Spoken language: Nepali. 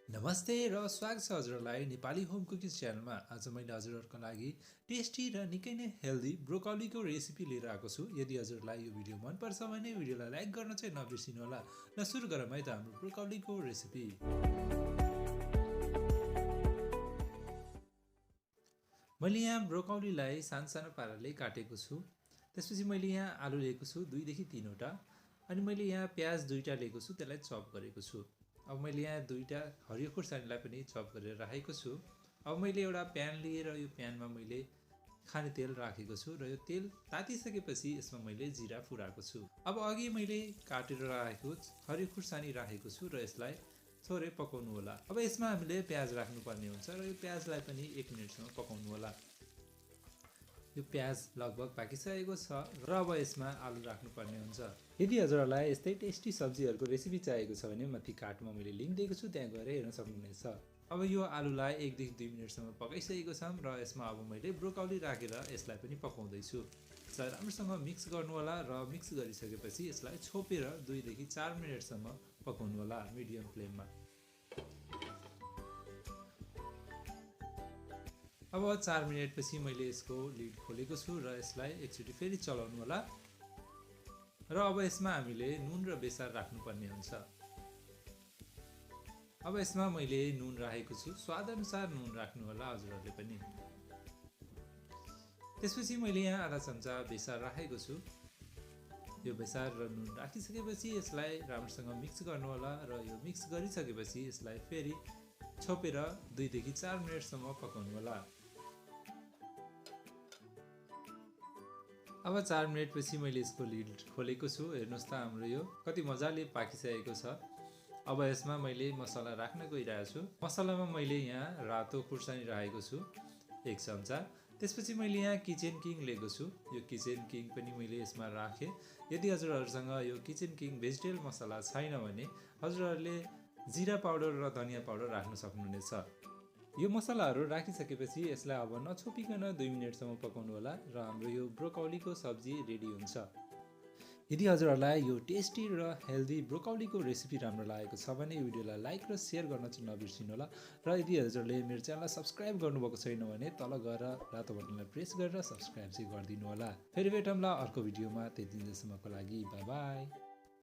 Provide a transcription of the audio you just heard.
नमस्ते र स्वागत छ हजुरहरूलाई नेपाली होम कुकिज च्यानलमा। आज मैले हजुरहरूको लागि टेस्टी र निकै नै हेल्दी ब्रोकाउलीको रेसिपी लिएर आएको छु। यदि हजुरलाई यो भिडियो मनपर्छ भने भिडियोलाई लाइक गर्न चाहिँ नबिर्सिनु होला। ल सुरु गरौँ है त हाम्रो ब्रोकाउलीको रेसिपी। मैले यहाँ ब्रोकाउलीलाई सानो पाराले काटेको छु। त्यसपछि मैले यहाँ आलु लिएको छु 2 देखि 3 वटा, अनि मैले यहाँ प्याज 2टा लिएको छु, त्यसलाई चप गरेको छु। अब मैले यहाँ 2टा हरियो खुर्सानीलाई पनि चप गरेर राखेको छु। अब मैले एउटा प्यान लिएर यो प्यानमा मैले खाने तेल राखेको छु र यो तेल तातिसकेपछि यसमा मैले जिरा फुराएको छु। अब अघि मैले काटेर राखेको हरियो खुर्सानी राखेको छु र यसलाई थोरै पकाउनु होला। अब यसमा हामीले प्याज राख्नुपर्ने हुन्छ र यो प्याजलाई पनि 1 मिनेटसम्म पकाउनु होला। यो प्याज लगभग पाकिसकेको छ र अब यसमा आलु राख्नुपर्ने हुन्छ। यदि हजुरहरूलाई यस्तै टेस्टी सब्जीहरूको रेसिपी चाहिएको छ भने माथि कार्टमा मैले लिङ्क दिएको छु, त्यहाँ गएर हेर्न सक्नुहुनेछ। अब यो आलुलाई 1 देखि 2 मिनेटसम्म पकाइसकेको छौँ र यसमा अब मैले ब्रोकाउली राखेर यसलाई पनि पकाउँदैछु। यसलाई राम्रोसँग मिक्स गर्नु होला र मिक्स गरिसकेपछि यसलाई छोपेर 2 देखि 4 मिनेटसम्म पकाउनु होला मिडियम फ्लेममा। अब 4 मिनेटपछि मैले यसको लिड खोलेको छु र यसलाई एकचोटि फेरि चलाउनु होला। र अब यसमा हामीले नुन र बेसार राख्नुपर्ने हुन्छ। अब यसमा मैले नुन राखेको छु, स्वादअनुसार नुन राख्नु होला हजुरहरूले पनि। त्यसपछि मैले यहाँ आधा चम्चा बेसार राखेको छु। यो बेसार र नुन राखिसकेपछि यसलाई राम्रोसँग मिक्स गर्नु होला र यो मिक्स गरिसकेपछि यसलाई फेरि छोपेर 2 देखि 4 मिनेटसम्म पकाउनु होला। अब 4 मिनेटपछि मैले यसको लिड खोलेको छु। हेर्नुहोस् त हाम्रो यो कति मजाले पाकिसकेको छ। अब यसमा मैले मसला राख्न गइरहेको छु। मसलामा मैले यहाँ रातो खुर्सानी राखेको छु 1 चम्चा। त्यसपछि मैले यहाँ किचन किङ लिएको छु। यो किचन किङ पनि मैले यसमा राखेँ। यदि हजुरहरूसँग यो किचन किङ भेजिटेबल मसला छैन भने हजुरहरूले जिरा पाउडर र धनिया पाउडर राख्न सक्नुहुनेछ। यो मसलाहरू राखिसकेपछि यसलाई अब नछोपिकन 2 मिनेटसम्म पकाउनु होला र हाम्रो यो ब्रोकाउलीको सब्जी रेडी हुन्छ। यदि हजुरहरूलाई यो टेस्टी र हेल्दी ब्रोकाउलीको रेसिपी राम्रो लागेको छ भने भिडियोलाई लाइक र सेयर गर्न चाहिँ नबिर्सिनु होला। र यदि हजुरले मेरो च्यानललाई सब्स्क्राइब गर्नुभएको छैन भने तल गएर रातो बटनलाई प्रेस गरेर सब्स्क्राइब चाहिँ गरिदिनु होला। फेरि भेटौँला अर्को भिडियोमा। त्यति बेलासम्मको लागि बाई बाई।